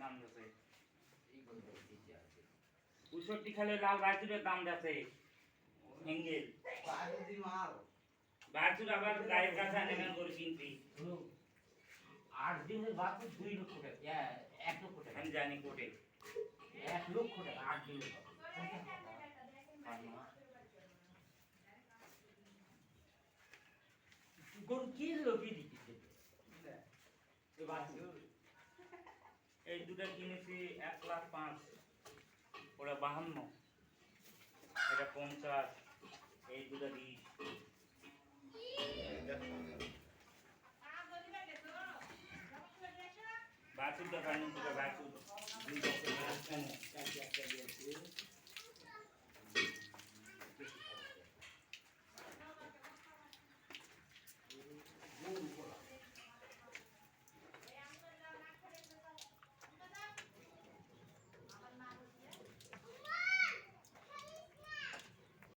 দাম যাচ্ছে 65 খালে লাল বাছুরের দাম যাচ্ছে এঙ্গেল বাছুর আবার গায়ের কাছে নেবেন করে কিনবি 8 দিনের বাছুর 2 লক্ষ টাকা 1 লক্ষ টাকা আমি জানি কোটে 1 লক্ষ টাকা 8 দিনের গরু কি লোভি দিচ্ছে এই দুটো কিনেছি 1,05,000 ওটা 52 এটা 50 এই দুটো 20 বাছুর তো পাইনি দুটো বাছুর 2 বছর